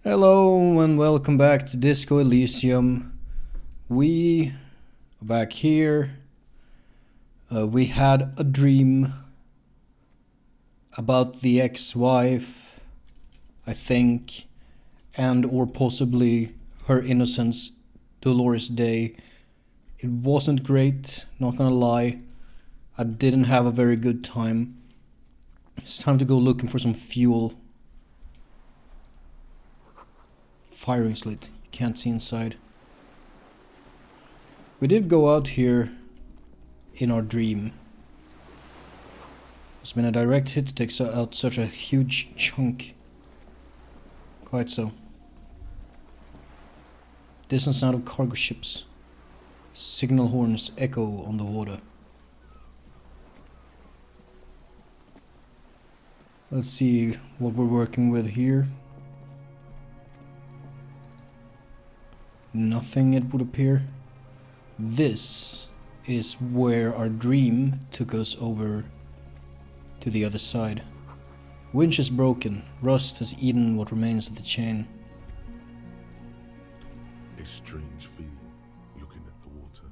Hello and welcome back to Disco Elysium. We are back here. We had a dream about the ex-wife, I think, and or possibly her innocence, Dolores Day. It wasn't great, not gonna lie. I didn't have a very good time. It's time to go looking for some fuel. Firing slit. You can't see inside. We did go out here in our dream. It's been a direct hit to take out such a huge chunk. Quite so. Distant sound of cargo ships. Signal horns echo on the water. Let's see what we're working with here. Nothing, it would appear. This is where our dream took us over to the other side. Winch is broken. Rust has eaten what remains of the chain. A strange feeling looking at the water.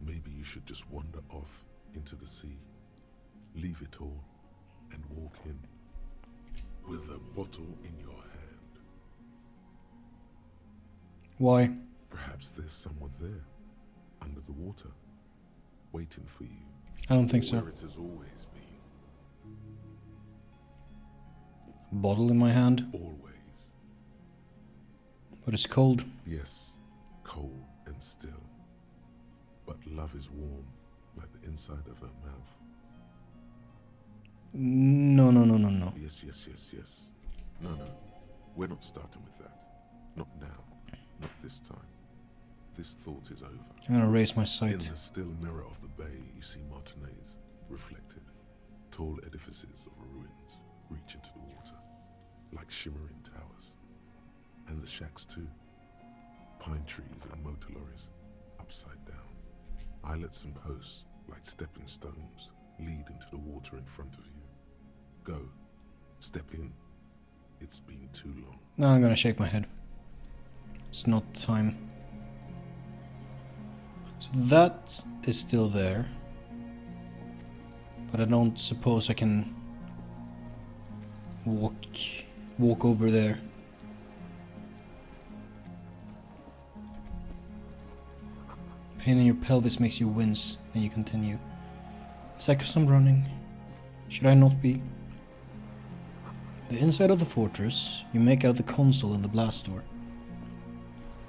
Maybe you should just wander off into the sea. Leave it all and walk in with a bottle in your hand. Why? Perhaps there's someone there, under the water, waiting for you. I don't think so. Where it has always been. A bottle in my hand, Always. but it's cold. Yes, cold and still. But love is warm, like the inside of her mouth. No. Yes. No. We're not starting with that. Not now. Not this time. This thought is over. I'm gonna raise my In sight. the still mirror of the bay, you see Martinez, reflected. Tall edifices of ruins reach into the water, like shimmering towers. And the shacks too. Pine trees and motor lorries, upside down. Islets and posts, like stepping stones, lead into the water in front of you. Go. Step in. It's been too long. No, I'm gonna shake my head. It's not time. So that is still there. But I don't suppose I can walk over there. Pain in your pelvis makes you wince, then you continue. Is that 'cause I'm running? Should I not be? The inside of the fortress, you make out the console and the blast door.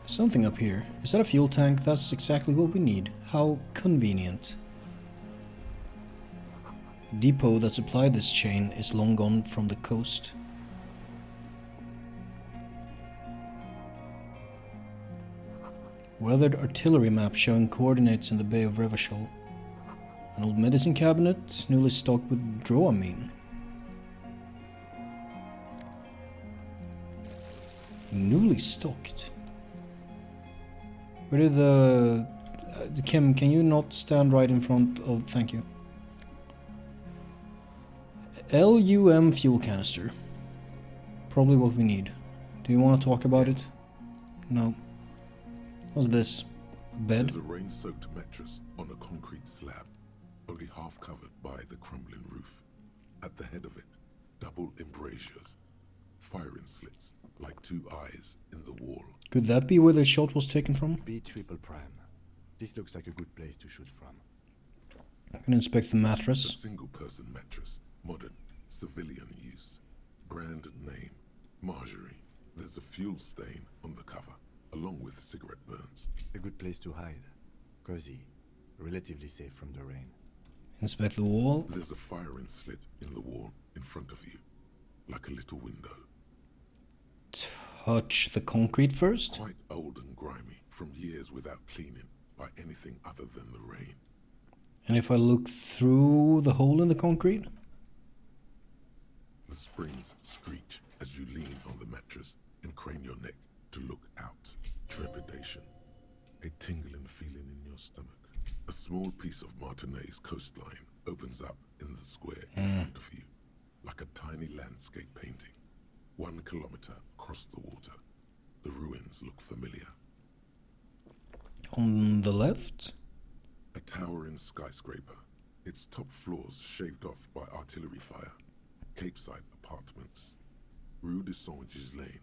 Something up here. Is that a fuel tank? That's exactly what we need. How convenient. The depot that supplied this chain is long gone from the coast. Weathered artillery map showing coordinates in the Bay of Revachol. An old medicine cabinet, newly stocked with Dramamine. Newly stocked? Where did the... Kim, can you not stand right in front of... Thank you. LUM fuel canister. Probably what we need. Do you want to talk about it? No. What's this? A bed? There's a rain-soaked mattress on a concrete slab, only half covered by the crumbling roof. At the head of it, double embrasures, firing slits like two eyes in the wall. Could that be where the shot was taken from? B triple prime. This looks like a good place to shoot from. I can inspect the A mattress. single-person mattress, modern, civilian use. Brand name, Marjorie. There's a fuel stain on the cover, along with cigarette burns. A good place to hide. Cozy. Relatively safe from the rain. Inspect the wall. There's a firing slit in the wall in front of you, like a little window. Touch the concrete first. Quite old and grimy, from years without cleaning by anything other than the rain. And if I look through the hole in the concrete? The springs screech as you lean on the mattress and crane your neck to look out. Trepidation. A tingling feeling in your stomach. A small piece of Martinez coastline opens up in the square in front of you, like a tiny landscape painting. 1 kilometer across the water. The ruins look familiar. On the left? A towering skyscraper, its top floors shaved off by artillery fire. Capeside apartments. Rue de Saint-Gislain,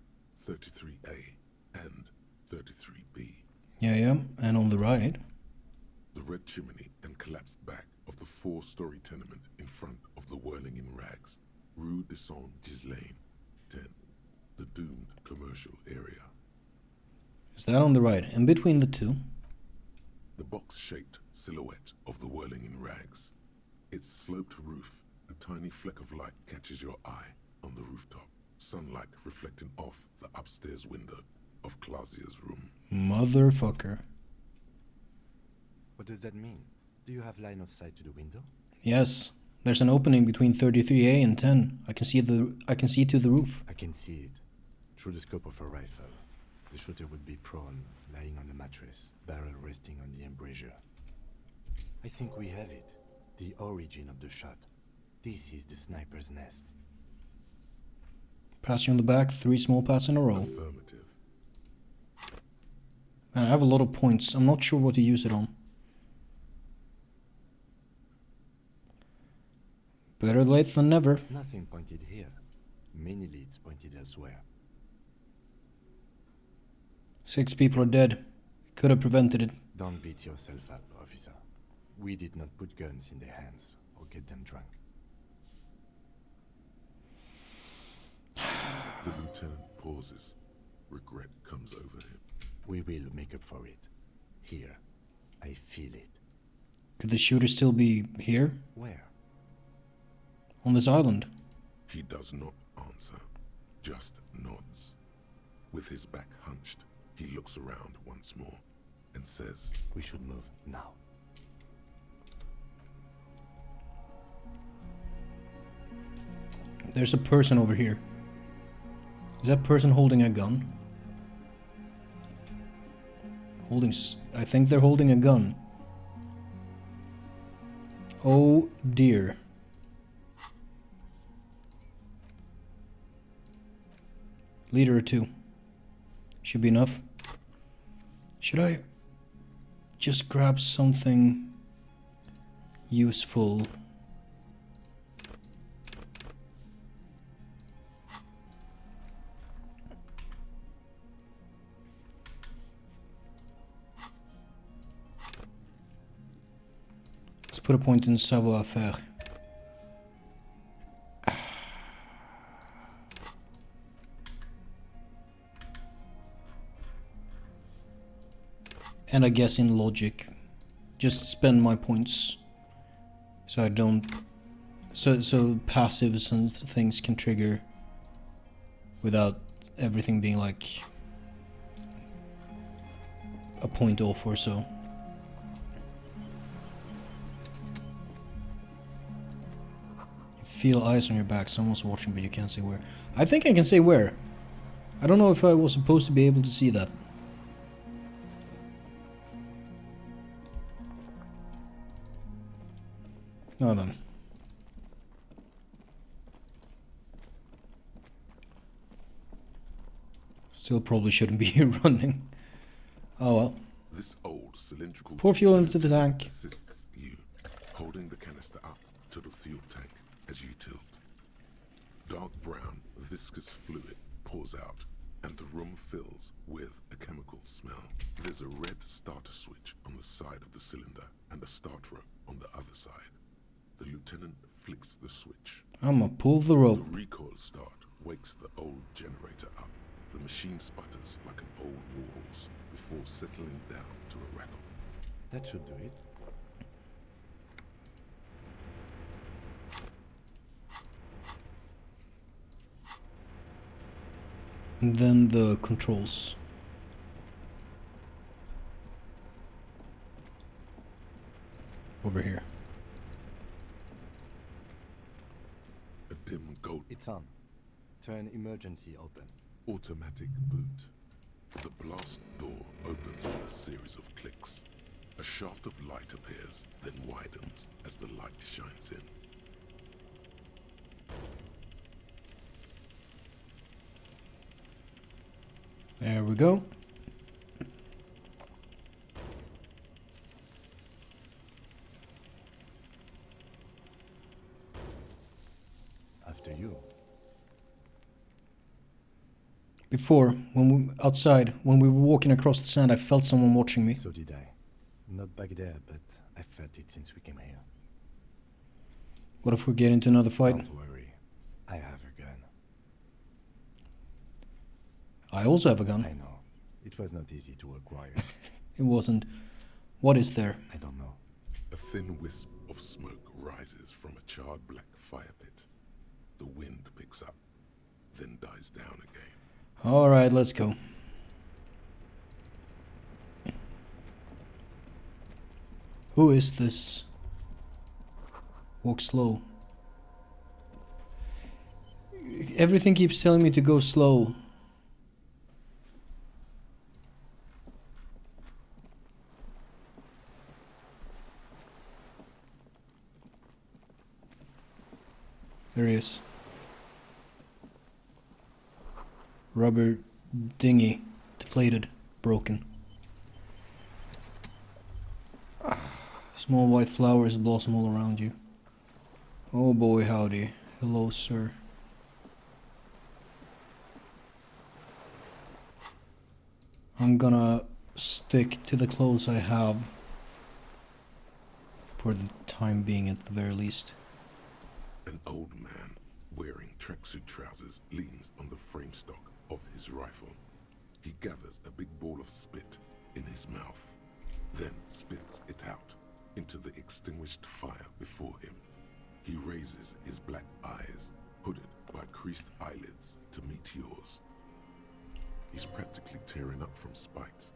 33A and 33B. Yeah. And on the right? The red chimney and collapsed back of the 4-story tenement in front of the whirling in rags. Rue de Saint-Gislain, 10. The doomed commercial area. Is that on the right? In between the two? The box-shaped silhouette of the whirling in rags. Its sloped roof, a tiny fleck of light catches your eye on the rooftop. Sunlight reflecting off the upstairs window of Clausia's room. Motherfucker. What does that mean? Do you have line of sight to the window? Yes. There's an opening between 33A and 10. I can see to the roof. I can see it. Through the scope of a rifle. The shooter would be prone, lying on the mattress, barrel resting on the embrasure. I think we have it. The origin of the shot. This is the sniper's nest. Pass you on the back, 3 small pats in a row. Affirmative. And I have a lot of points. I'm not sure what to use it on. Better late than never. Nothing pointed here. Many leads pointed elsewhere. 6 people are dead. Could have prevented it. Don't beat yourself up, officer. We did not put guns in their hands or get them drunk. The lieutenant pauses. Regret comes over him. We will make up for it. Here. I feel it. Could the shooter still be here? Where? On this island? He does not answer, just nods. With his back hunched, he looks around once more and says, We should move now. There's a person over here. Is that person holding a gun? I think they're holding a gun. Oh dear. Liter or 2. Should be enough. Should I just grab something useful? Let's put a point in savoir-faire. And I guess in logic. Just spend my points. So I don't... So passives and things can trigger without everything being like a point off or so. You feel eyes on your back. Someone's watching but you can't say where. I think I can say where. I don't know if I was supposed to be able to see that. Now then. Still probably shouldn't be here running. Oh well. This old cylindrical Pour fuel into the tank. assists you, holding the canister up to the fuel tank as you tilt. Dark brown, viscous fluid pours out, and the room fills with a chemical smell. There's a red starter switch on the side of the cylinder and a start rope on the other side. The lieutenant flicks the switch. I'ma pull the rope. The recoil start wakes the old generator up. The machine sputters like an old warhorse before settling down to a rattle. That should do it. And then the controls. Over here. A dim gold It's on. Turn emergency open. automatic boot. The blast door opens with a series of clicks. A shaft of light appears, then widens as the light shines in. There we go. After you. Before, outside, when we were walking across the sand, I felt someone watching me. So did I. Not back there, but I felt it since we came here. What if we get into another fight? Don't worry. I have a gun. I also have a gun. I know. It was not easy to acquire. It wasn't. What is there? I don't know. A thin wisp of smoke rises from a charred black fire pit. The wind picks up, then dies down again. Alright, let's go. Who is this? Walk slow. Everything keeps telling me to go slow. There he is. Rubber dinghy. Deflated. Broken. Small white flowers blossom all around you. Oh boy, howdy. Hello, sir. I'm gonna stick to the clothes I have. For the time being, at the very least. An old man wearing tracksuit trousers leans on the frame stock of his rifle. He gathers a big ball of spit in his mouth, then spits it out into the extinguished fire before him. He raises his black eyes, hooded by creased eyelids, to meet yours. He's practically tearing up from spite.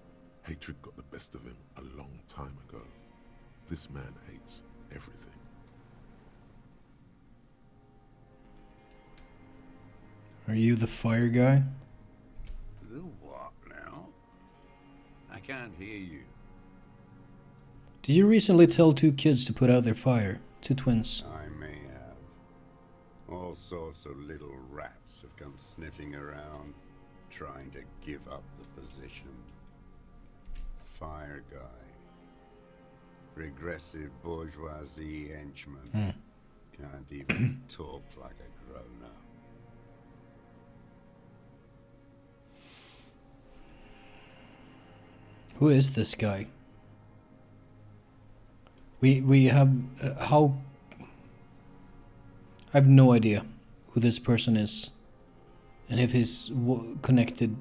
Hatred got the best of him a long time ago. This man hates everything. Are you the fire guy? The what now? I can't hear you. Did you recently tell two kids to put out their fire? Two twins. I may have. All sorts of little rats have come sniffing around, trying to give up the position. Fire guy. Regressive bourgeoisie henchman. Can't even talk like a grown-up. Who is this guy? We have how? I have no idea who this person is, and if he's connected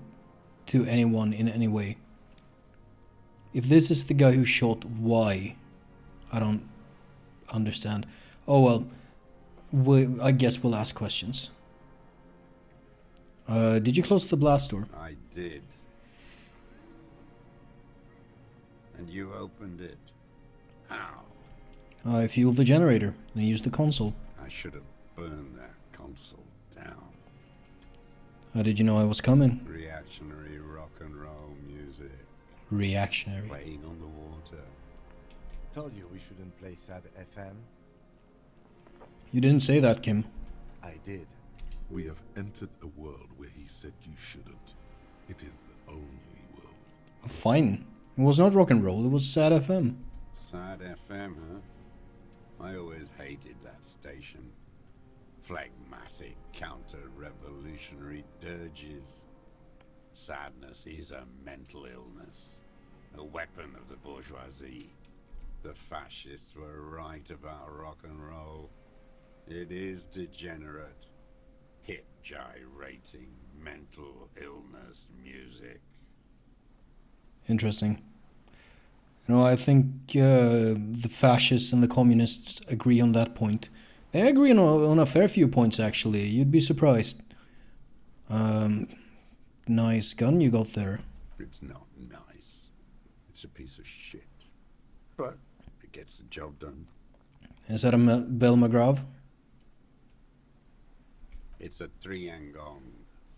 to anyone in any way. If this is the guy who shot, why? I don't understand. Oh well, I guess we'll ask questions. Did you close the blast door? I did. And you opened it. How? I fueled the generator, then used the console. I should have burned that console down. How did you know I was coming? Reactionary rock and roll music Reactionary. playing on the water. Told you we shouldn't play sad FM. You didn't say that, Kim. I did. We have entered a world where he said you shouldn't. It is the only world. Fine. It was not rock and roll, it was sad FM. Sad FM, huh? I always hated that station. Phlegmatic, counter-revolutionary dirges. Sadness is a mental illness. A weapon of the bourgeoisie. The fascists were right about rock and roll. It is degenerate. Hip gyrating, mental illness music. Interesting. You know, I think the fascists and the communists agree on that point. They agree on a fair few points, actually. You'd be surprised. Nice gun you got there. It's not nice. It's a piece of shit. But it gets the job done. Is that a Bell McGraw? It's a 3-Angong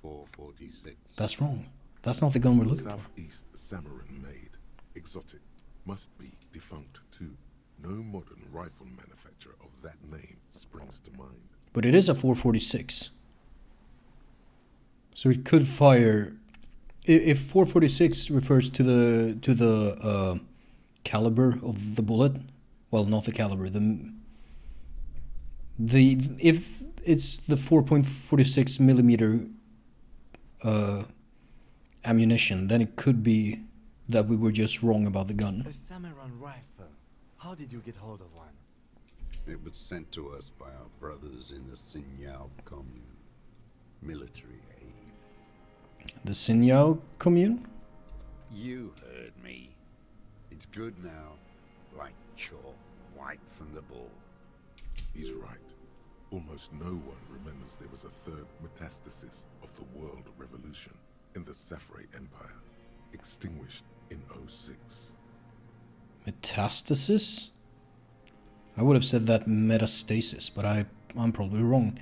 446. That's wrong. That's not the gun we're looking for. Southeast Samarin made. Exotic. Must be defunct too. No modern rifle manufacturer of that name springs to mind. But it is a 446. So it could fire If 446 refers to the caliber of the bullet, well, not the caliber, the if it's the 4.46 millimeter ammunition, then it could be that we were just wrong about the gun. A samurai rifle. How did you get hold of one? It was sent to us by our brothers in the Sinyao commune. Military aid. The Sinyao commune? You heard me. It's good now. Like chalk, wiped from the board. He's right. Almost no one remembers there was a third metastasis of the world revolution in the Saffrey Empire, extinguished in '06. Metastasis? I would have said that metastasis, but I'm probably wrong.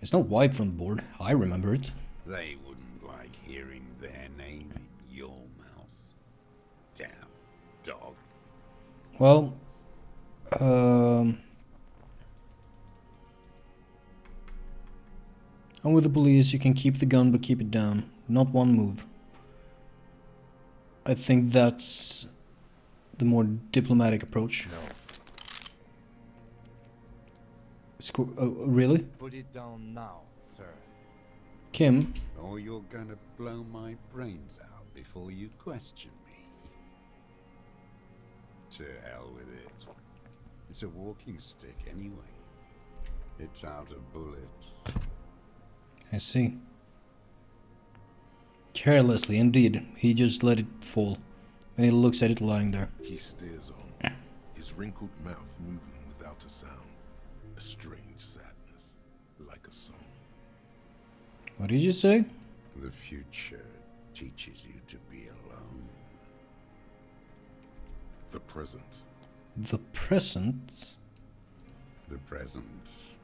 It's not wiped from the board. I remember it. They wouldn't like hearing their name in your mouth. Damn dog. Well, I'm with the police. You can keep the gun, but keep it down. Not one move. I think that's the more diplomatic approach. No. Really? Put it down now, sir. Kim? Or you're gonna blow my brains out before you question me. To hell with it. It's a walking stick anyway. It's out of bullets. I see. Carelessly, indeed. He just let it fall. Then he looks at it lying there. He stares on, his wrinkled mouth moving without a sound. A strange sadness, like a song. What did you say? The future teaches you to be alone. The present. The present? The present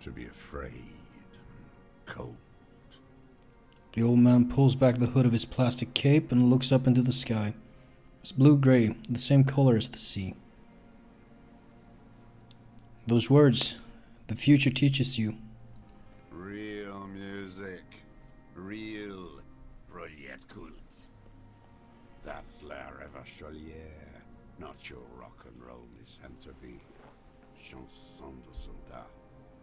to be afraid and cold. The old man pulls back the hood of his plastic cape and looks up into the sky. It's blue-gray, the same color as the sea. Those words, the future teaches you. Real music. Real Proletkult. That's La Revacholière, not your rock and roll misanthropy. Chanson de soldat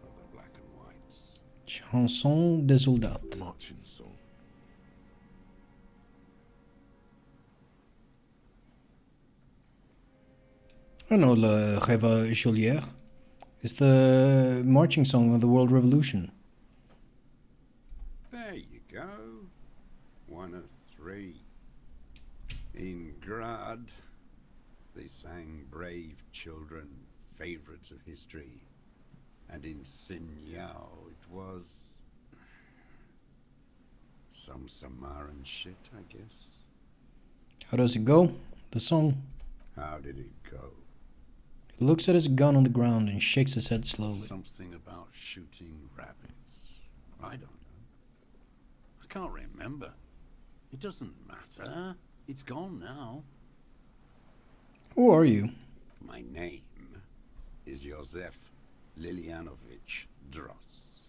of the black and whites. Chanson des soldats. Marching song. I know La Revacholière. It's the marching song of the World Revolution. There you go. One of three. In Grad, they sang Brave Children, favorites of history. And in Sinyao, it was some Samaran shit, I guess. How does it go? The song. How did it go? He looks at his gun on the ground and shakes his head slowly. Something about shooting rabbits. I don't know. I can't remember. It doesn't matter. It's gone now. Who are you? My name is Josef Lilianovich Dross.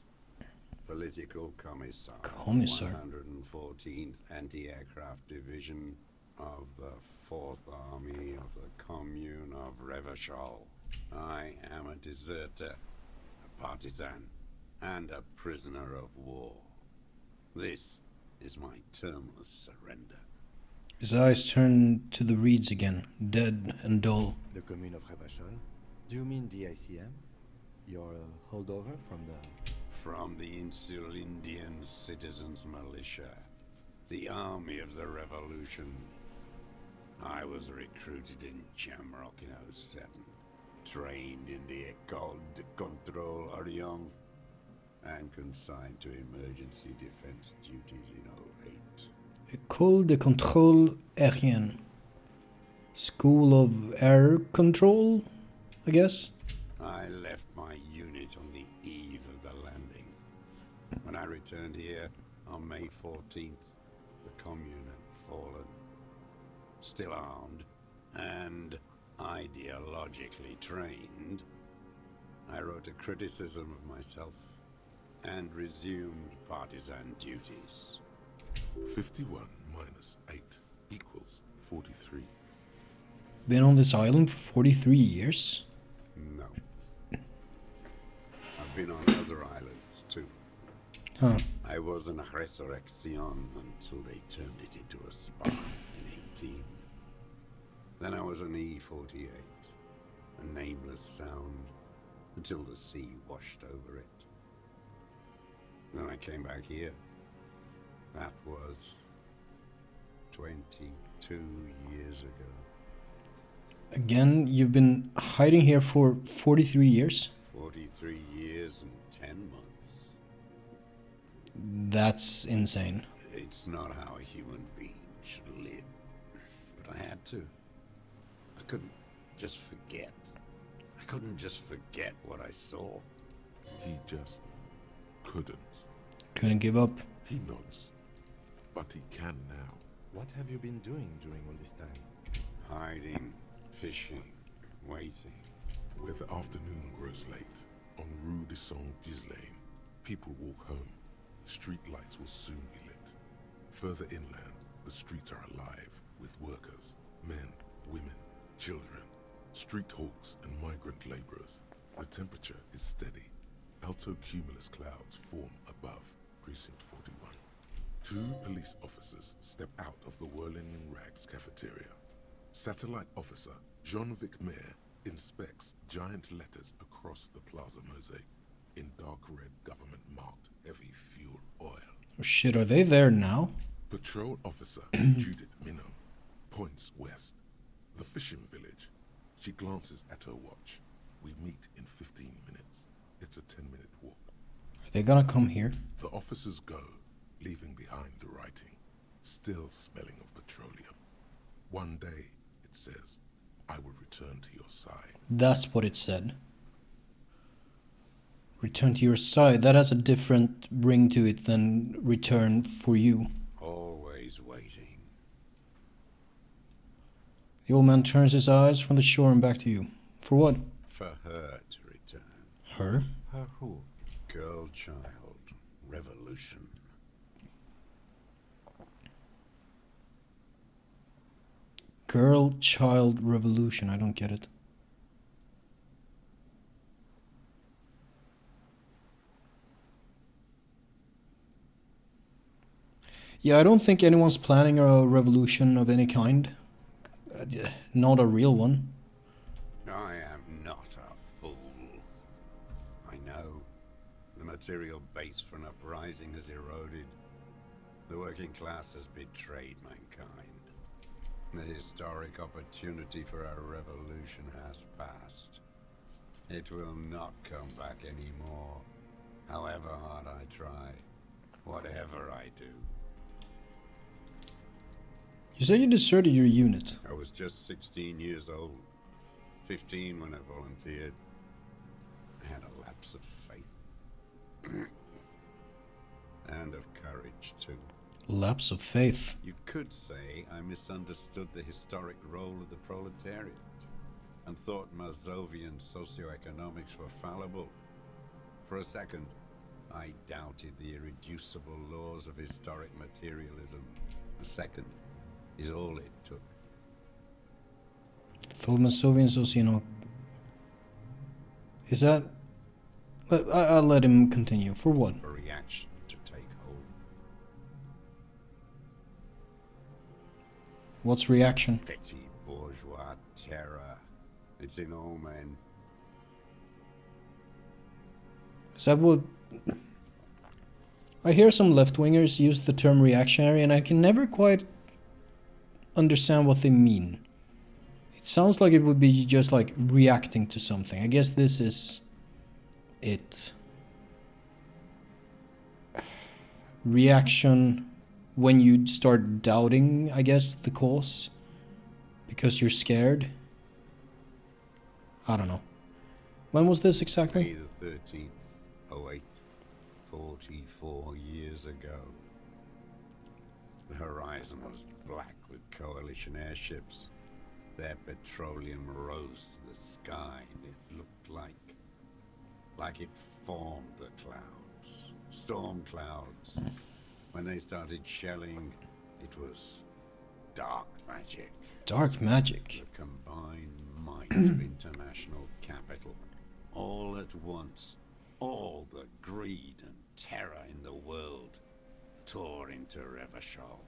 Political Commissar. Commissar? 114th Anti-Aircraft Division of the 4th Army of the Commune of Revachol. I am a deserter, a partisan, and a prisoner of war. This is my termless surrender. His eyes turn to the reeds again, dead and dull. The commune of Revachol? Do you mean the ICM? Your holdover from the... From the Insular Indian Citizens Militia, the army of the revolution. I was recruited in Jamrock in '07, trained in the École de Contrôle Orient, and consigned to emergency defense duties in '08. École de Contrôle Aérien. School of Air Control, I guess? I left my unit on the eve of the landing. When I returned here on May 14th, the commune had fallen. Still armed and ideologically trained, I wrote a criticism of myself and resumed partisan duties. 51 minus 8 equals 43. Been on this island for 43 years? No. I've been on other islands too. Huh. I was an Resurrection until they turned it into a spa in 18. Then I was an E-48, a nameless sound, until the sea washed over it. Then I came back here. That was 22 years ago. Again, you've been hiding here for 43 years? 43 years and 10 months. That's insane. It's not how a human being should live. But I had to. I couldn't just forget. I couldn't just forget what I saw. He just couldn't. Couldn't give up. He nods. But he can now. What have you been doing during all this time? Hiding, fishing, waiting. Where the afternoon grows late, on Rue de Saint-Ghislain, people walk home. Street lights will soon be lit. Further inland, the streets are alive with workers, men, women, children, street hawks and migrant laborers. The temperature is steady. Alto cumulus clouds form above Precinct 41. 2 police officers step out of the Whirling in Rags cafeteria. Satellite officer Jean-Vic Mayer inspects giant letters across the plaza mosaic in dark red government-marked heavy fuel oil. Oh shit, are they there now? Patrol officer Judith Minot points west. The fishing village. She glances at her watch. We meet in 15 minutes. It's a 10-minute walk. Are they gonna come here? The officers go, leaving behind the writing, still smelling of petroleum. One day, it says, I will return to your side. That's what it said. Return to your side. That has a different ring to it than return for you. Always waiting. The old man turns his eyes from the shore and back to you. For what? For her to return. Her? Her who? Girl, child, revolution. Girl, child, revolution. I don't get it. Yeah, I don't think anyone's planning a revolution of any kind. Not a real one. I am not a fool. I know. The material base for an uprising has eroded. The working class has betrayed mankind. The historic opportunity for our revolution has passed. It will not come back anymore. However hard I try, whatever I do. You said you deserted your unit. I was just 16 years old. 15 when I volunteered. I had a lapse of faith. And of courage, too. Lapse of faith. You could say I misunderstood the historic role of the proletariat and thought Mazovian socioeconomics were fallible. For a second, I doubted the irreducible laws of historic materialism. A second is all it took. Thought Masovian Sociano. Is that... I'll let him continue. For what? A reaction to take hold. What's reaction? Petty bourgeois terror. It's in all men. Is that what... I hear some left-wingers use the term reactionary and I can never quite understand what they mean. It sounds like it would be just like reacting to something. I guess this is it. Reaction when you start doubting, I guess, the cause because you're scared. I don't know. When was this exactly? May the 13th, 08, 44 years ago. The horizon was black with coalition airships. Their petroleum rose to the sky. It looked like it formed the clouds. Storm clouds. When they started shelling, It was dark magic. Dark magic. The combined might of international capital. All at once. All the greed and terror in the world tore into Revachol.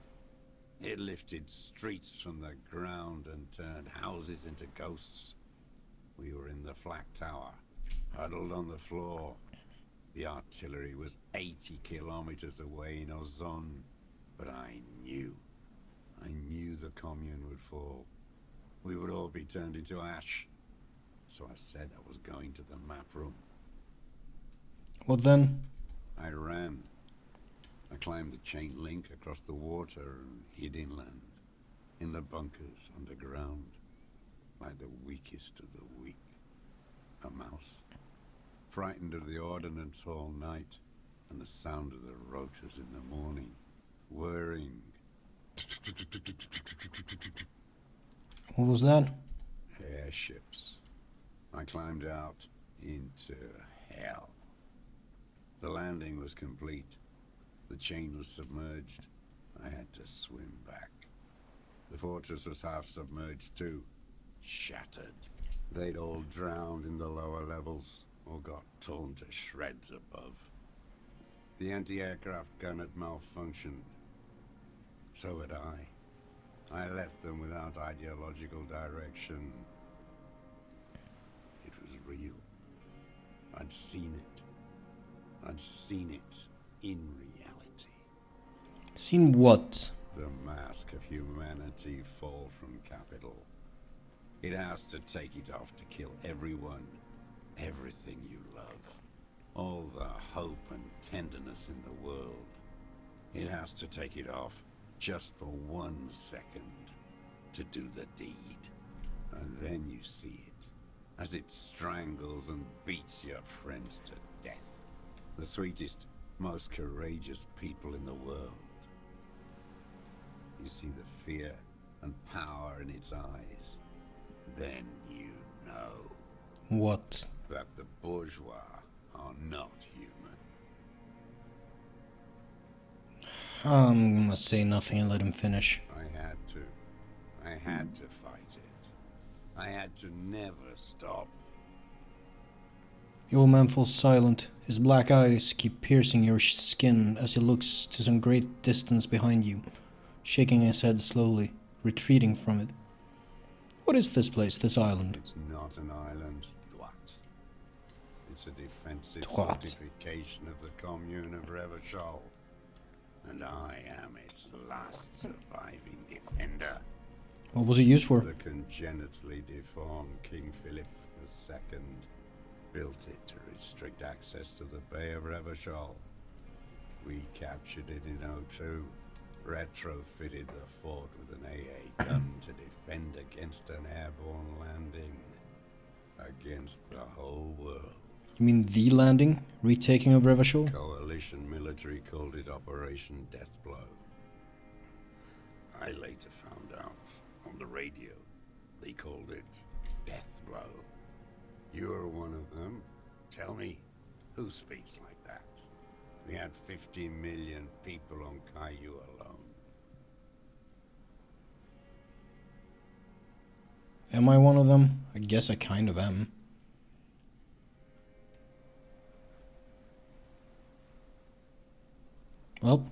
It lifted streets from the ground and turned houses into ghosts. We were in the flak tower, huddled on the floor. The artillery was 80 kilometers away in Ozon, but I knew the commune would fall. We would all be turned into ash. So I said I was going to the map room. What then? I ran. I climbed the chain link across the water and hid inland, in the bunkers underground, like the weakest of the weak. A mouse, frightened of the ordnance all night, and the sound of the rotors in the morning, whirring. What was that? Airships. I climbed out into hell. The landing was complete. The chain was submerged. I had to swim back. The fortress was half submerged too. Shattered. They'd all drowned in the lower levels, or got torn to shreds above. The anti-aircraft gun had malfunctioned. So had I. I left them without ideological direction. It was real. I'd seen it. I'd seen it in reality. Seen what? The mask of humanity fall from capital. It has to take it off to kill everyone, everything you love. All the hope and tenderness in the world. It has to take it off just for 1 second to do the deed. And then you see it, as it strangles and beats your friends to death. The sweetest, most courageous people in the world. You see the fear and power in its eyes. Then you know. What? That the bourgeois are not human. I'm gonna say nothing and let him finish. I had to fight it. I had to never stop. The old man falls silent. His black eyes keep piercing your skin as he looks to some great distance behind you, shaking his head slowly, retreating from it. What is this place, this island? It's not an island, Dwat. It's a defensive Dwat. fortification of the commune of Revachol. And I am its last surviving defender. What was it used for? The congenitally deformed King Philip II built it to restrict access to the Bay of Revachol. We captured it in '02, retrofitted the fort with an AA gun to defend against an airborne landing. Against the whole world. You mean the landing? Retaking of Revachol? Coalition military called it Operation Deathblow. I later found out on the radio they called it Deathblow. You're one of them. Tell me, who speaks like that? We had 50 million people on Caillou alone. Am I one of them? I guess I kind of am. Well,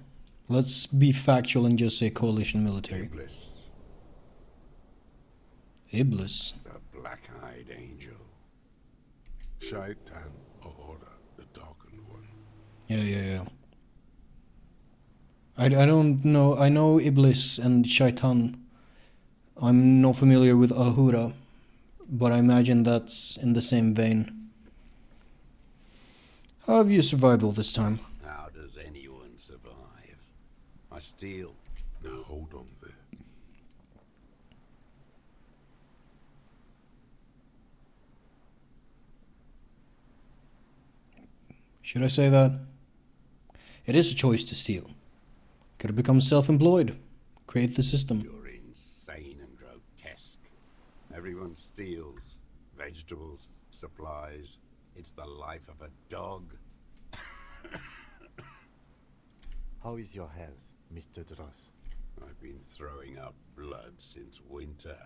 let's be factual and just say coalition military. Iblis, Iblis. the black-eyed angel. Shaitan Order, the darkened one. Yeah. I don't know. I know Iblis and Shaitan. I'm not familiar with Ahura, but I imagine that's in the same vein. How have you survived all this time? How does anyone survive? I steal. Now hold on there. Should I say that? It is a choice to steal. Could have become self-employed. Create the system. You're insane and grotesque. Everyone steals. Vegetables, supplies. It's the life of a dog. How is your health, Mr. Dross? I've been throwing up blood since winter.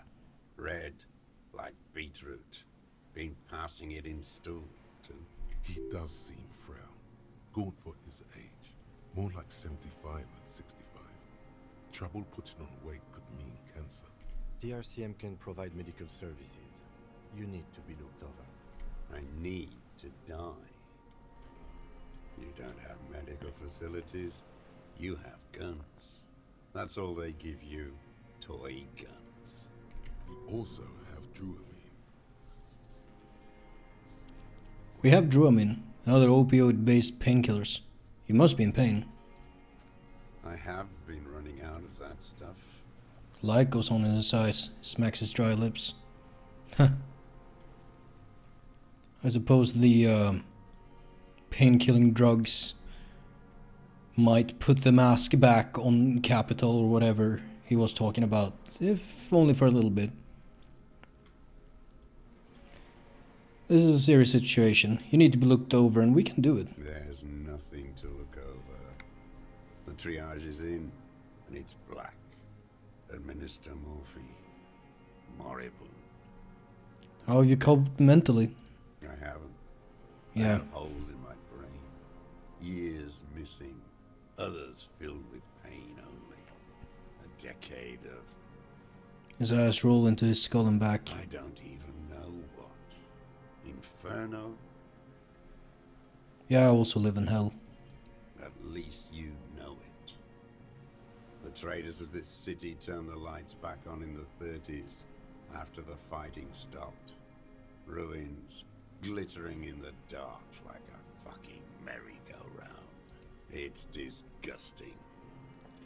Red, like beetroot. Been passing it in stool, too. He does seem frail. Gaunt for his age. More like 75 than 65. Trouble putting on weight could mean cancer. The RCM can provide medical services. You need to be looked over. I need to die. You don't have medical facilities. You have guns. That's all they give you. Toy guns. We also have Druamine. We have Druamine and other opioid-based painkillers. You must be in pain. I have been running out of that stuff. Light goes on in his eyes, smacks his dry lips. Huh. I suppose the pain-killing drugs might put the mask back on Capital or whatever he was talking about, if only for a little bit. This is a serious situation. You need to be looked over and we can do it. There's nothing to look over. The triage is in, and it's black. Administer morphine. Moribund. How have you coped mentally? I haven't. I Yeah. have holes in my brain. Years missing. Others filled with pain only. A decade of... His eyes roll into his skull and back. I don't even know what. Inferno? Yeah, I also live in hell. At least you know it. The traders of this city turned the lights back on in the 30s, after the fighting stopped. Ruins, glittering in the dark like a fucking merry-go-round. It's disgusting.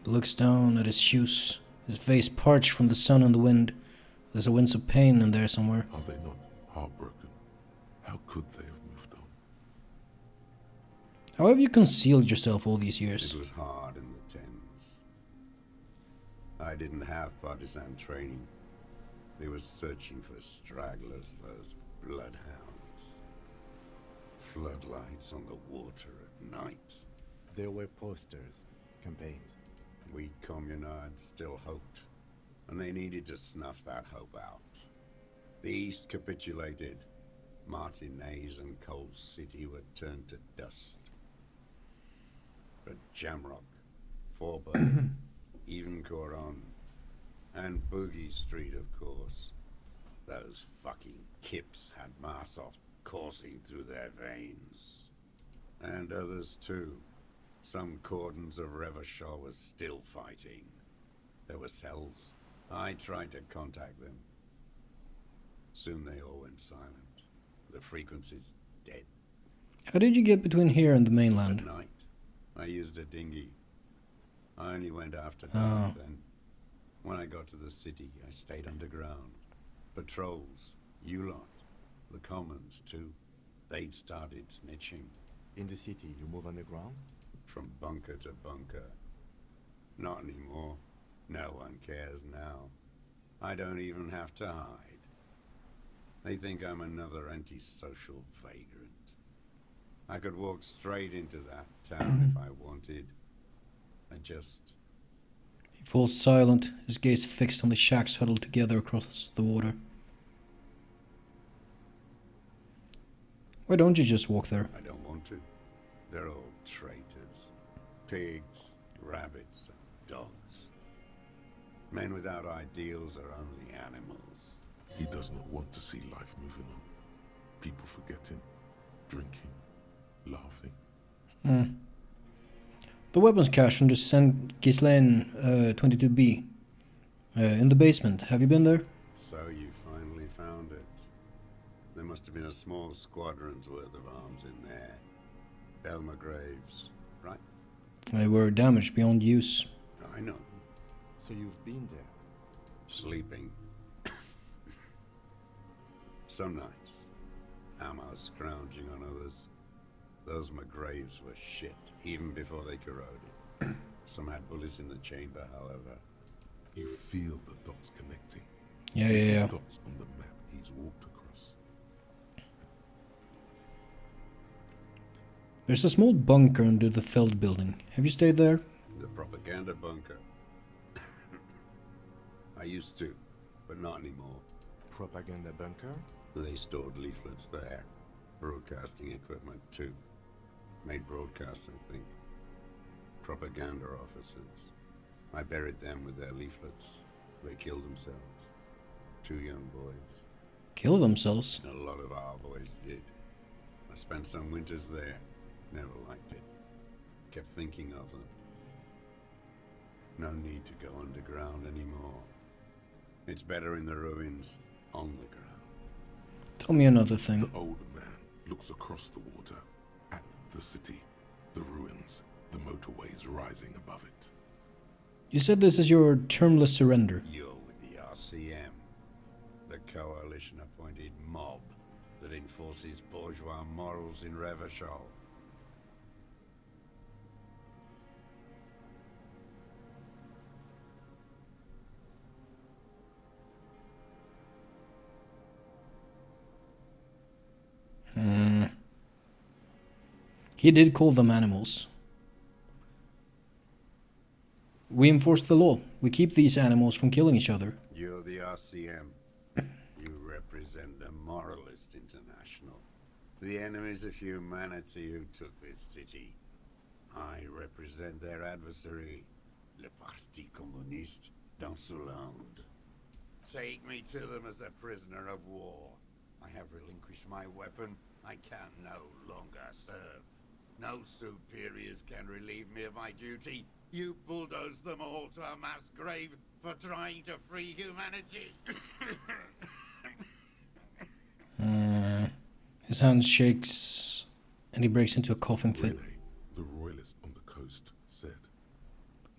He looks down at his shoes, his face parched from the sun and the wind. There's a wince of pain in there somewhere. Are they not heartbroken? How could they have moved on? How have you concealed yourself all these It years? was hard in the tens. I didn't have partisan training. They were searching for stragglers, those bloodhounds. Floodlights on the water at night. There were posters, campaigns. We communards still hoped, and they needed to snuff that hope out. The East capitulated. Martinez and Cold City were turned to dust. But Jamrock, Forburg, even Coron, and Boogie Street, of course. Those fucking kips had Marsov coursing through their veins. And others too. Some cordons of Revachol was still fighting. There were cells. I tried to contact them. Soon they all went silent. The frequency's dead. How did you get between here and the At mainland? night, I used a dinghy. I only went after Oh. dark then. When I got to the city, I stayed underground. Patrols, you lot, the commons too. They'd started snitching. In the city, you move underground? From bunker to bunker. Not anymore. No one cares now. I don't even have to hide. They think I'm another antisocial vagrant. I could walk straight into that town if I wanted. I just... He falls silent, his gaze fixed on the shacks huddled together across the water. Why don't you just walk there? I don't want to. They're all traitors. Pigs, rabbits, and dogs. Men without ideals are only animals. He does not want to see life moving on. People forgetting, drinking, laughing. Hmm. The weapons cache from the St. Ghislaine 22B. In the basement. Have you been there? So you finally found it. There must have been a small squadron's worth of arms in there. Elmer Graves, right? They were damaged beyond use. I know. So you've been there? Sleeping. Some nights, ammo scrounging on others. Those McGraves were shit, even before they corroded. Some had bullets in the chamber, however. You feel the dots connecting. Yeah. Dots on the map he's walked across. There's a small bunker under the Feld building. Have you stayed there? The propaganda bunker. I used to, but not anymore. Propaganda bunker? They stored leaflets there. Broadcasting equipment, too. Made broadcasts, I think. Propaganda officers. I buried them with their leaflets. They killed themselves. 2 young boys. Kill themselves? A lot of our boys did. I spent some winters there. Never liked it. Kept thinking of them. No need to go underground anymore. It's better in the ruins, on the ground. Tell me another thing. The old man looks across the water, at the city, the ruins, the motorways rising above it. You said this is your termless surrender. You're with the RCM, the coalition-appointed mob that enforces bourgeois morals in Revachol. He did call them animals. We enforce the law. We keep these animals from killing each other. You're the RCM. You represent the Moralist International, the enemies of humanity who took this city. I represent their adversary, le Parti Communiste dans ce land. Take me to them as a prisoner of war. I have relinquished my weapon. I can no longer serve. No superiors can relieve me of my duty. You bulldoze them all to a mass grave for trying to free humanity. His hand shakes and he breaks into a coughing fit. Rene, the royalist on the coast, said,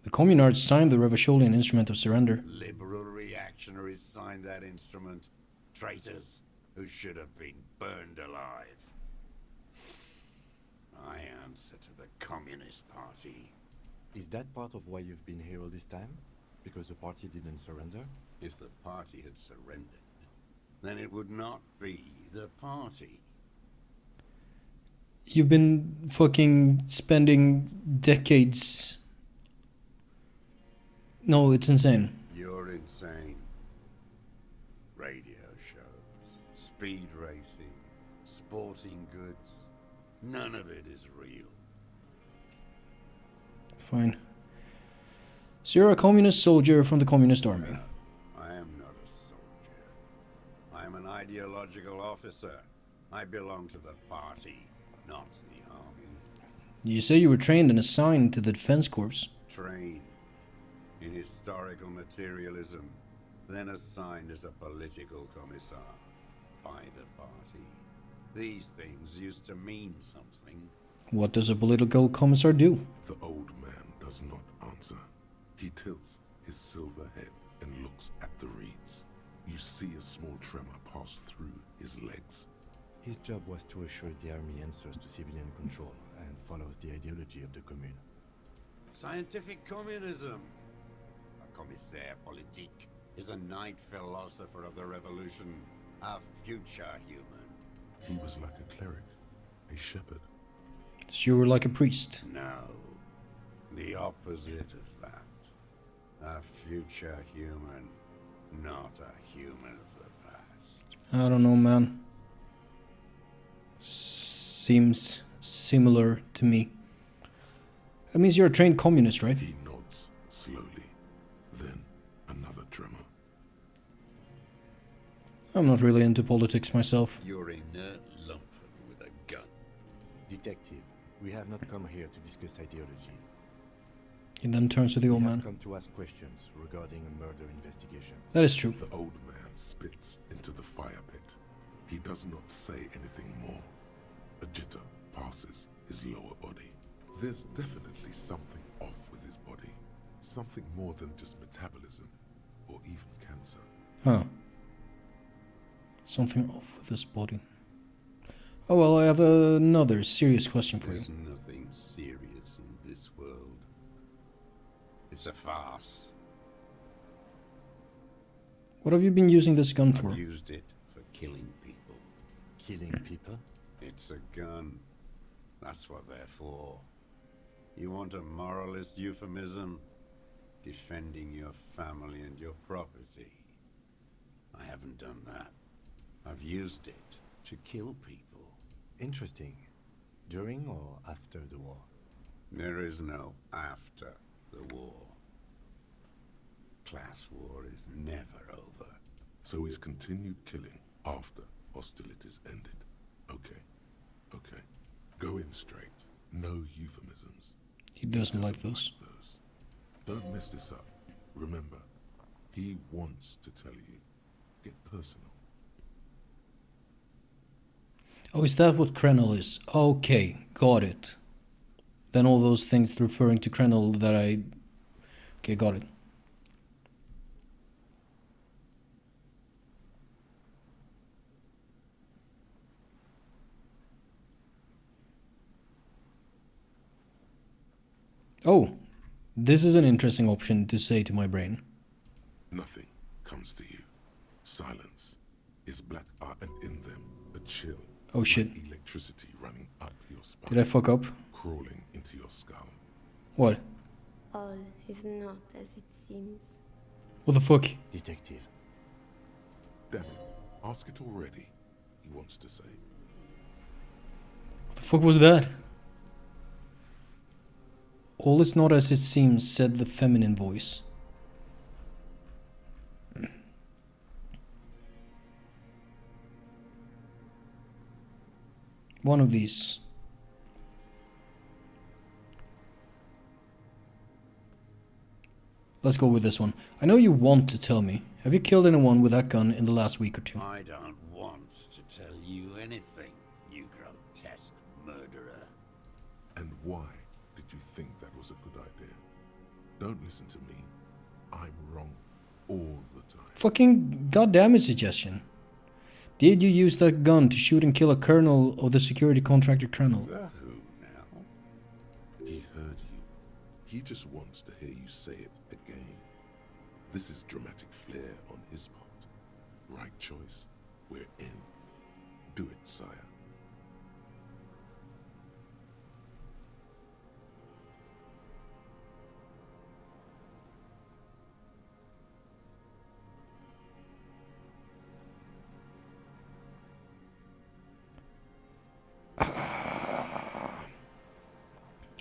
The communards signed the Revacholian instrument of surrender. Liberal reactionaries signed that instrument. Traitors who should have been burned alive. I answer to the Communist Party. Is that part of why you've been here all this time? Because the party didn't surrender? If the party had surrendered, then it would not be the party. You've been fucking spending decades... No, it's insane. You're insane. Radio shows, speed racing, sporting goods. None of it is real. Fine. So you're a communist soldier from the communist army. I am not a soldier. I am an ideological officer. I belong to the party, not the army. You say you were trained and assigned to the defense corps. Trained in historical materialism, then assigned as a political commissar by the party. These things used to mean something. What does a political commissar do? The old man does not answer. He tilts his silver head and looks at the reeds. You see a small tremor pass through his legs. His job was to assure the army answers to civilian control and follows the ideology of the commune. Scientific communism. A commissaire politique is a knight philosopher of the revolution, a future human. He was like a cleric, a shepherd. So you were like a priest. No, the opposite of that. A future human, not a human of the past. I don't know, man. Seems similar to me. That means you're a trained communist, right? He nods slowly, then another tremor. I'm not really into politics myself. You're a inert lumpen with a gun. Detective, we have not come here to discuss ideology. He then turns to the old We have man. come to ask questions regarding a murder investigation. That is true. The old man spits into the fire pit. He does not say anything more. A jitter passes his lower body. There's definitely something off with his body. Something more than just metabolism, or even cancer. Huh. Something off with his body. Oh well, I have another serious question for you. There's nothing serious in this world. It's a farce. What have you been using this gun for? I've used it for killing people. Killing people? It's a gun. That's what they're for. You want a moralist euphemism? defending your family and your property. I haven't done that. I've used it to kill people. Interesting. During or after the war? There is no after the war. Class war is never over. So he's continued killing after hostilities ended. Okay. Okay. Go in straight. No euphemisms. He doesn't like those. Don't mess this up. Remember, he wants to tell you. Get personal. Oh, is that what Krenel is? Okay, got it. Then all those things referring to Krenel that I... Okay, got it. Oh, this is an interesting option to say to my brain. Nothing comes to you. Silence is black art, and in them a chill. Oh shit. Like electricity running up your spine. Did I fuck up? Crawling into your skull. What? All is not as it seems. What the fuck? Detective. Damn it. Ask it already, he wants to say. What the fuck was that? All is not as it seems, said the feminine voice. One of these. Let's go with this one. I know you want to tell me. Have you killed anyone with that gun in the last week or two? I don't want to tell you anything, you grotesque murderer. And why did you think that was a good idea? Don't listen to me. I'm wrong all the time. Fucking goddamn it, suggestion. Did you use that gun to shoot and kill a colonel of the security contractor Krenel? The who now? He heard you. He just wants to hear you say it again. This is dramatic flair on his part. Right choice. We're in. Do it, sire.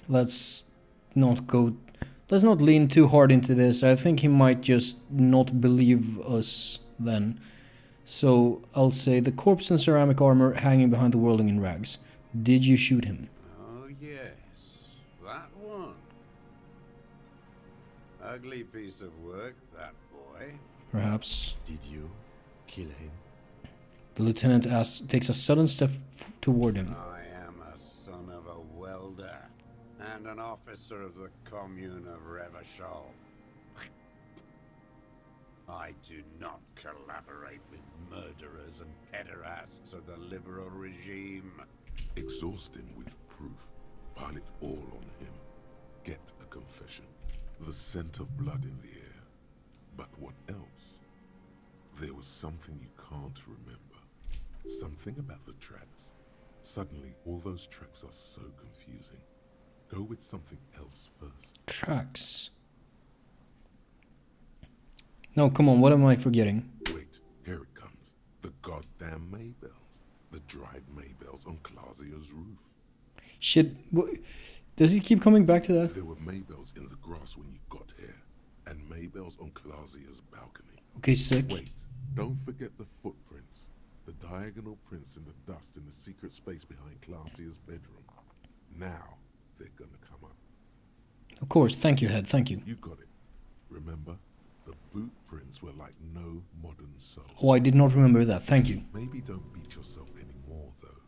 Let's not lean too hard into this. I think he might just not believe us then. So I'll say the corpse in ceramic armor hanging behind the whirling in rags. Did you shoot him? Oh yes, that one. Ugly piece of work, that boy. Perhaps. Did you kill him? The lieutenant takes a sudden step toward him. I am a son of a welder and an officer of the commune of Revachol. I do not collaborate with murderers and pederasts of the liberal regime. Exhaust him with proof. Pile it all on him. Get a confession. The scent of blood in the air. But what else? There was something you can't remember. Something about the tracks. Suddenly, all those tracks are so confusing. Go with something else first. Tracks. No, come on, what am I forgetting? Wait, here it comes. The goddamn Maybells. The dried Maybells on Clausia's roof. Shit, does he keep coming back to that? There were Maybells in the grass when you got here. And Maybells on Clausia's balcony. Okay, sick. Wait, don't forget the footprints. The diagonal prints in the dust in the secret space behind Clausia's bedroom. Now, they're gonna come up. Of course, thank you, Head, thank you. You got it. Remember? The boot prints were like no modern soul. Oh, I did not remember that, thank you. Maybe don't beat yourself anymore, though.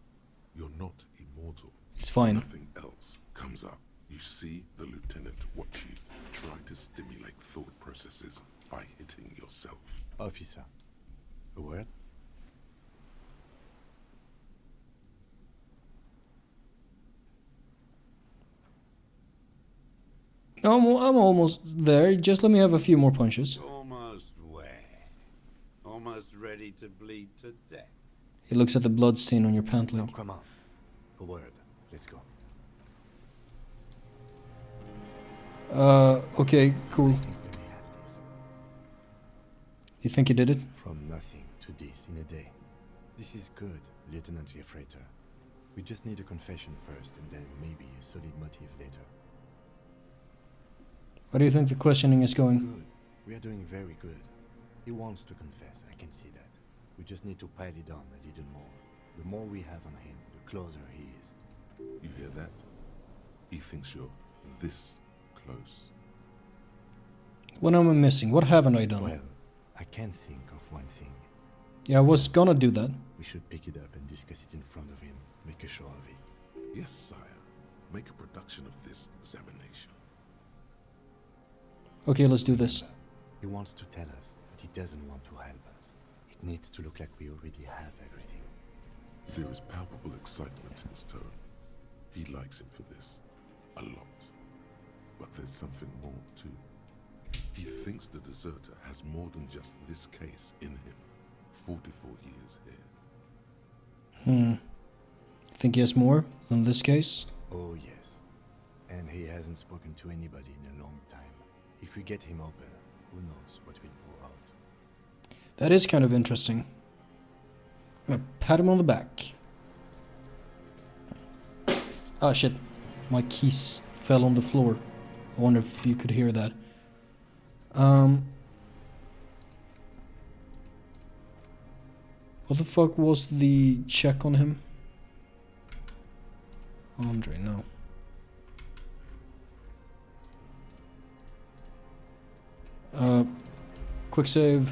You're not immortal. It's fine. Nothing else comes up. You see the lieutenant watch you. Try to stimulate thought processes by hitting yourself. Officer. A word? No, I'm almost there. Just let me have a few more punches. Almost where? Almost ready to bleed to death. He looks at the blood stain on your pant No, leg. come on. A word. Let's go. Okay, cool. You think you did it? From nothing to this in a day. This is good, Lieutenant Gefreiter. We just need a confession first, and then maybe a solid motive later. How do you think the questioning is going? Good. We are doing very good. He wants to confess, I can see that. We just need to pile it on a little more. The more we have on him, the closer he is. You hear that? He thinks you're this close. What am I missing? What haven't I done? Well, I can think of one thing. Yeah, I was gonna do that. We should pick it up and discuss it in front of him. Make a show of it. Yes, sire. Make a production of this examination. Okay, let's do this. He wants to tell us, but he doesn't want to help us. It needs to look like we already have everything. There is palpable excitement in his tone. He likes him for this. A lot. But there's something more, too. He thinks the deserter has more than just this case in him. 44 years here. Think he has more than this case? Oh, yes. And he hasn't spoken to anybody in a long time. If we get him open, who knows what will pour out. That is kind of interesting. I'm gonna pat him on the back. Oh shit. My keys fell on the floor. I wonder if you could hear that. What the fuck was the check on him? Andre, no. Quick save.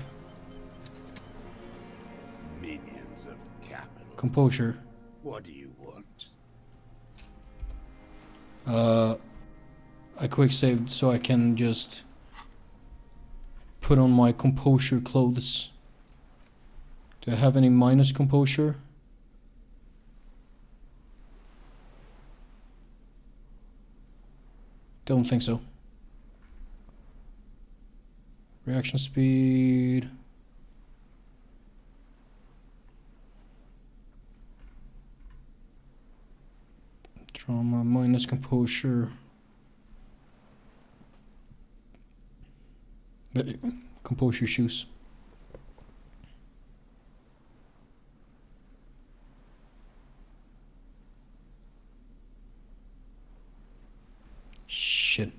Minions of capital. Composure. What do you want? I quick saved so I can just put on my composure clothes. Do I have any minus composure? Don't think so. Reaction speed. Drama minus composure. Composure shoes. Shit.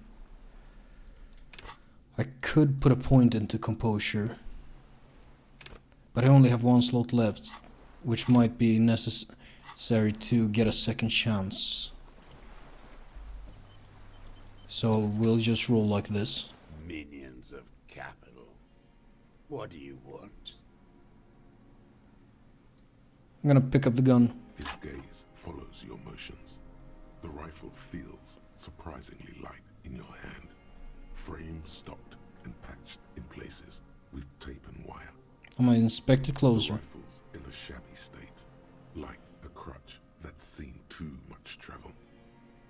I could put a point into composure, but I only have one slot left, which might be necessary to get a second chance. So we'll just roll like this. Minions of capital. What do you want? I'm gonna pick up the gun. His gaze follows your motions. The rifle feels surprisingly light in your hand. Frame stocked and patched in places with tape and wire. I'm gonna inspect it The closer. rifle's in a shabby state, like a crutch that's seen too much travel.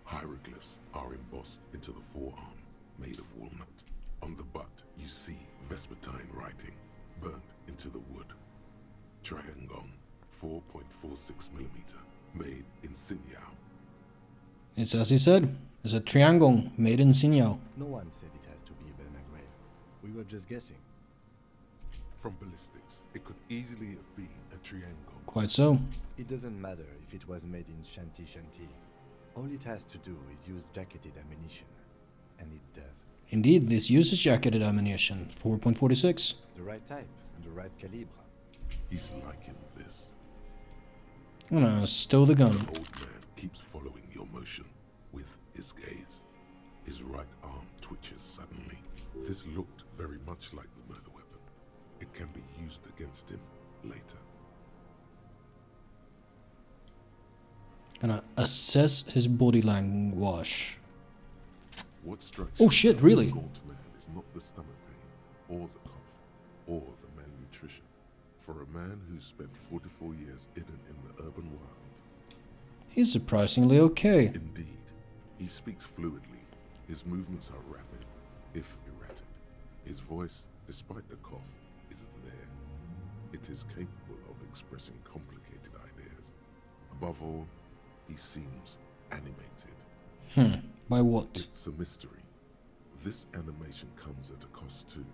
Hieroglyphs are embossed into the forearm, made of walnut. On the butt, you see Vespertine writing, burnt into the wood. Triangon, 4.46mm, made in Sinyao. It's as he said. It's a triangle made in Sinyao. No one said it has to be a Belmagrave. We were just guessing. From ballistics, it could easily have been a triangle. Quite so. It doesn't matter if it was made in Shanti Shanti. All it has to do is use jacketed ammunition. And it does. Indeed, this uses jacketed ammunition. 4.46. The right type and the right calibre. He's liking this. I'm gonna stow the gun. The old man keeps following your motion with his gaze. His right arm twitches suddenly. This looked very much like the murder weapon. It can be used against him later. Gonna assess his body language. What strikes Oh you shit, about really? this gaunt man is not the stomach pain, or the cough, or the malnutrition. For a man who's spent 44 years hidden in the urban wild, He's surprisingly okay. indeed, he speaks fluidly. His movements are rapid, if erratic. His voice, despite the cough, is there. It is capable of expressing complicated ideas. Above all, he seems animated. By what? It's a mystery. This animation comes at a cost too.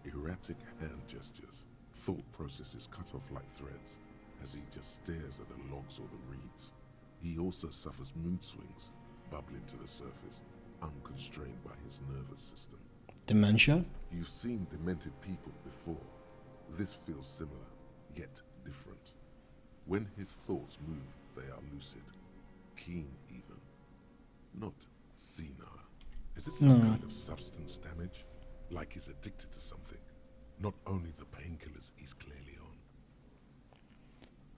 Erratic hand gestures, thought processes cut off like threads as he just stares at the logs or the reeds. He also suffers mood swings, bubbling to the surface, unconstrained by his nervous system. Dementia? You've seen demented people before. This feels similar, yet different. When his thoughts move, they are lucid, keen even. Not senile. Is it some kind of substance damage? Like he's addicted to something? Not only the painkillers he's clearly on.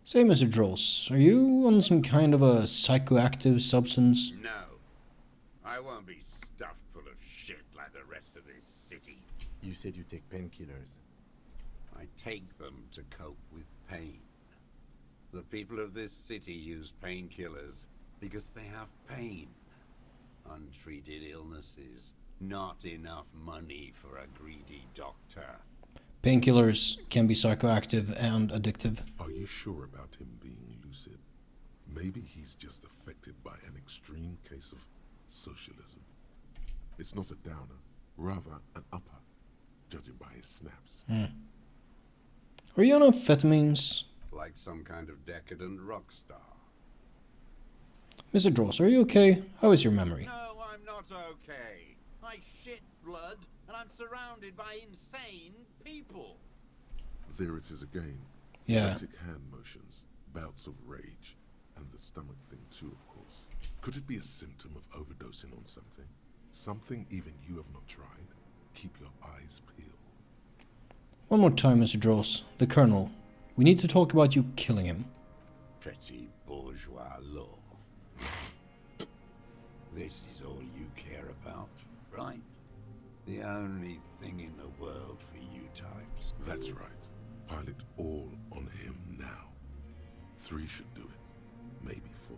Say, Mr. Dross, are you on some kind of a psychoactive substance? No. I won't be stuffed full of shit like the rest of this city. You said you take painkillers. I take them to cope with pain. The people of this city use painkillers because they have pain. Untreated illnesses, not enough money for a greedy doctor. Painkillers can be psychoactive and addictive. Are you sure about him being lucid? Maybe he's just affected by an extreme case of socialism. It's not a downer, rather an upper, judging by his snaps. Are you on amphetamines? Like some kind of decadent rock star. Mr. Dross, are you okay? How is your memory? No, I'm not okay. I shit blood, and I'm surrounded by insane people. There it is again. Yeah. Erratic hand motions, bouts of rage, and the stomach thing too, of course. Could it be a symptom of overdosing on something? Something even you have not tried? Keep your eyes peeled. One more time, Mr. Dross. The Colonel. We need to talk about you killing him. Petty bourgeois law. This is all you care about, right? The only thing in the world for you types. That's right. Pile it all on him now. 3 should do it. Maybe 4.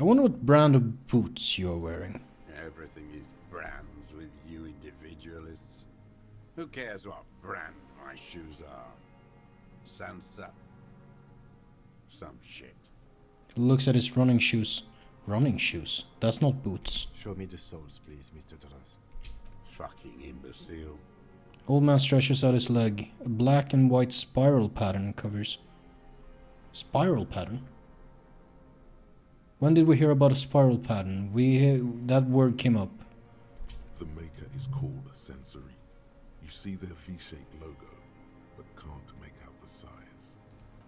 I wonder what brand of boots you're wearing. Everything is brands with you individualists. Who cares what brand my shoes are? Sansa? Some shit. Looks at his running shoes. Running shoes? That's not boots. Show me the soles, please, Mr. Dross. Fucking imbecile. Old man stretches out his leg. A black and white spiral pattern covers. Spiral pattern? When did we hear about a spiral pattern? That word came up. The maker is called Sensory. You see their V-shaped logo, but can't make out the size.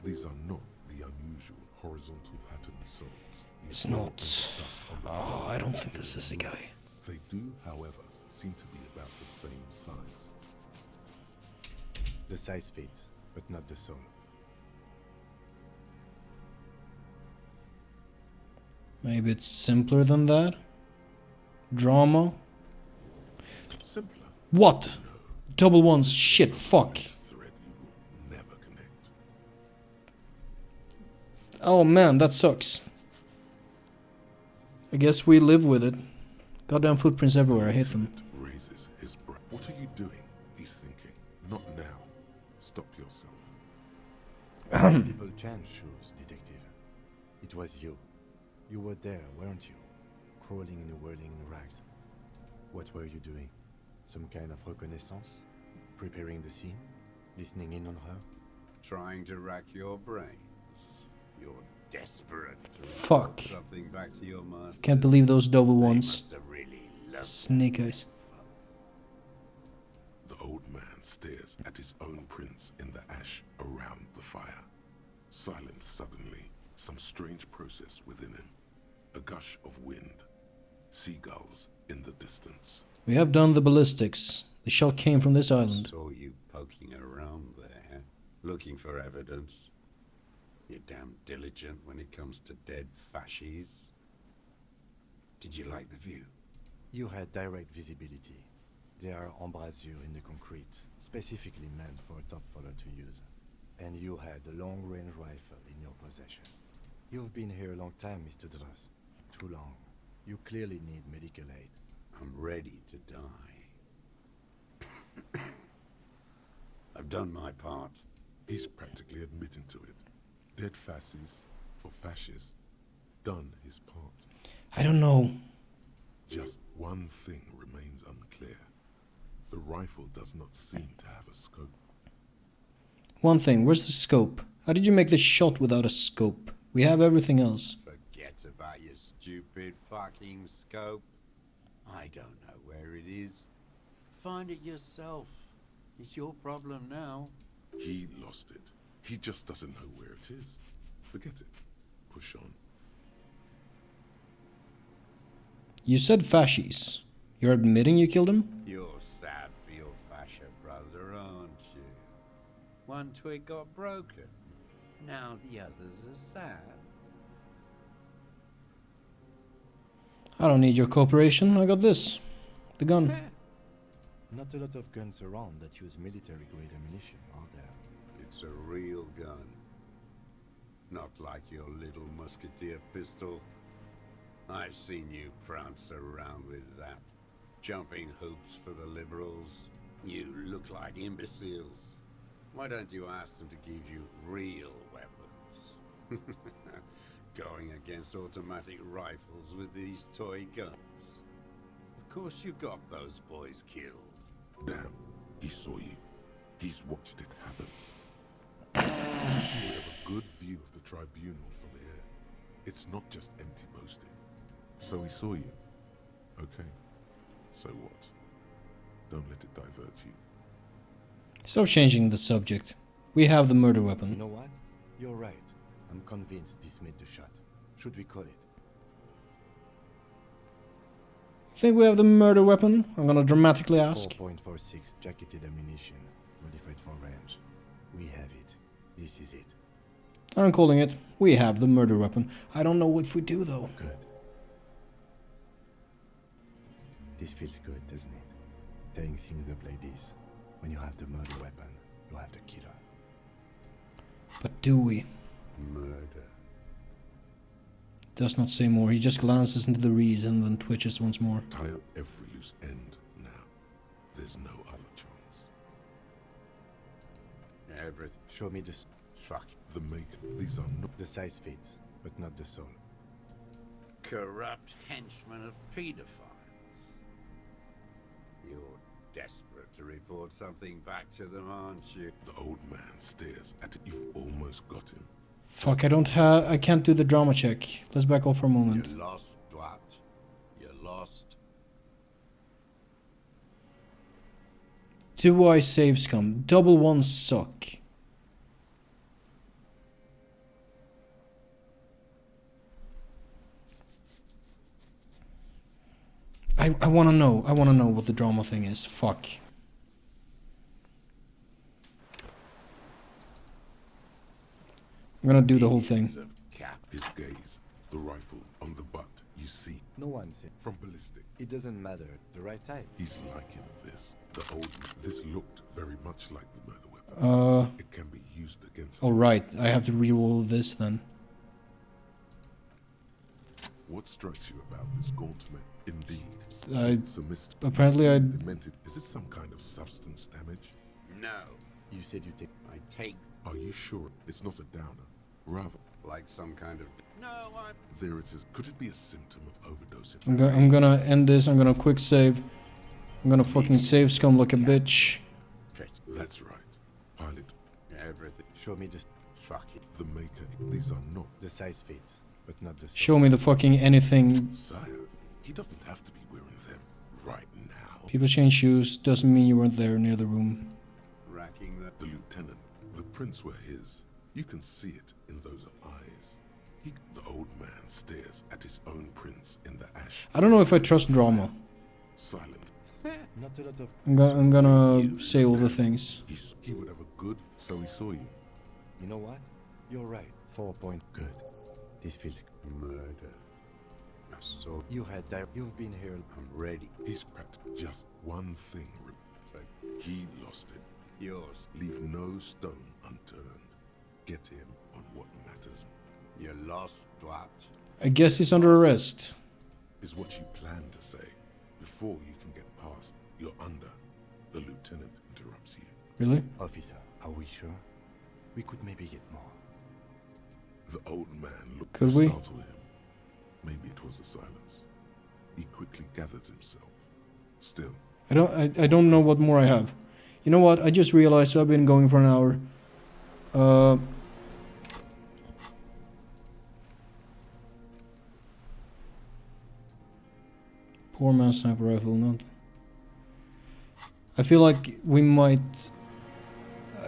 These are not the unusual horizontal patterned soles. It's not. Oh, I don't think this is the guy. They do, however, seem to be about the same size. The size fits, but not the sole. Maybe it's simpler than that? Drama? Simpler. What? Double ones? Shit, fuck. Thread you will never connect. Oh man, that sucks. I guess we live with it. Goddamn footprints everywhere, I hate them. Raises his brow. What are you doing? He's thinking. Not now. Stop yourself. People change shoes, detective. It was you. You were there, weren't you? Crawling in a whirling rags. What were you doing? Some kind of reconnaissance? Preparing the scene? Listening in on her? Trying to rack your brains. You're desperate to Fuck. report something back to your master. Can't believe those double They ones. must have really loved Snake eyes. The old man stares at his own prints in the ash around the fire. Silent suddenly, some strange process within him. A gush of wind. Seagulls in the distance. We have done the ballistics. The shot came from this island. Saw you poking around there, looking for evidence. You're damn diligent when it comes to dead fascies. Did you like the view? You had direct visibility. There are embrasures in the concrete, specifically meant for a top follower to use. And you had a long-range rifle in your possession. You've been here a long time, Mr. Dross. Too long. You clearly need medical aid. I'm ready to die. I've done my part. He's practically admitting to it. Dead fascists for fascists. Done his part. I don't know. Just one thing remains unclear. The rifle does not seem to have a scope. One thing, where's the scope? How did you make this shot without a scope? We have everything else. Forget about your stupid fucking scope. I don't know where it is. Find it yourself. It's your problem now. He lost it. He just doesn't know where it is. Forget it. Push on. You said fascies. You're admitting you killed him? You're sad for your fascia brother, aren't you? One twig got broken. Now the others are sad. I don't need your cooperation. I got this. The gun. Not a lot of guns around that use military-grade ammunition, are there? It's a real gun. Not like your little musketeer pistol. I've seen you prance around with that. Jumping hoops for the liberals. You look like imbeciles. Why don't you ask them to give you real weapons? Going against automatic rifles with these toy guns. Of course you got those boys killed. Damn, he saw you. He's watched it happen. We have a good view of the tribunal from here. It's not just empty boasting. So he saw you. Okay. So what? Don't let it divert you. Stop changing the subject. We have the murder You weapon. know what? You're right. I'm convinced this made the shot. Should we call it? Think we have the murder weapon? I'm gonna dramatically ask. 4.46 jacketed ammunition, modified for range. We have it. This is it. I'm calling it. We have the murder weapon. I don't know if we do though. Good. This feels good, doesn't it? Tearing things up like this. When you have the murder weapon, you have the killer. But do we? Murder. Does not say more. He just glances into the reeds and then twitches once more. Tie up every loose end now. There's no other chance. Everything. Show me the Fuck. The make. These are not. the size fits, but not the soul. Corrupt henchmen of pedophiles. You're desperate to report something back to them, aren't you? The old man stares at it. You've almost got him. Fuck, I can't do the drama check. Let's back off for a moment. You're lost, what? You're lost. Do I save scum? Double ones suck. I wanna know. I wanna know what the drama thing is. Fuck. I'm gonna do the whole thing. Piece of cap. His gaze, the rifle on the butt. You see, No one said. from ballistic. It doesn't matter. The right type. He's liking this. The old. This looked very much like the murder weapon. It can be used against. Alright, I have to reroll this then. What strikes you about this gauntlet? Indeed. It's a apparently I- demented. Is this some kind of substance damage? No. You said you take. I take Are you sure it's not a downer? Rather, like some kind of... No, I'm... there it is. Could it be a symptom of overdosing? I'm gonna end this. I'm gonna quick save. I'm gonna fucking save scum like a bitch. That's right. Pilot, Everything. Show me the Fuck it. the maker. These are not. the size fits, but not the soul. Show me the fucking anything. Sire, he doesn't have to be wearing them right now. People change shoes. Doesn't mean you weren't there near the room. Racking the... The lieutenant, the prints were his. You can see it in those eyes. The old man stares at his own prints in the ash. I don't know if I trust drama. Silent. Not a lot of. I'm gonna say all the things. He would have a good. So he saw you. You know what? You're right. 4 point. Good. This feels. Murder. I saw... You had. You've been here. I'm ready. He's prepped just one thing. He lost it. Yours. Leave no stone unturned. Get him on what matters. You're lost, what? I guess he's under arrest. Is what you plan to say. Before you can get past, you're under. The lieutenant interrupts you. Really? Officer, are we sure? We could maybe get more. The old man looked Could to we? startle him. Maybe it was the silence. He quickly gathers himself. Still, I don't know what more I have. You know what? I just realized I've been going for an hour. Poor man's sniper rifle, not. I feel like we might.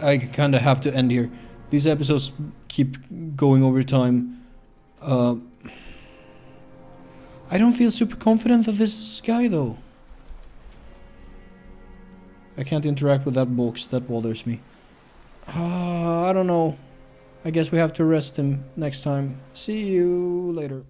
I kind of have to end here. These episodes keep going over time. I don't feel super confident that this is Guy though. I can't interact with that box, that bothers me. I don't know. I guess we have to arrest him next time. See you later.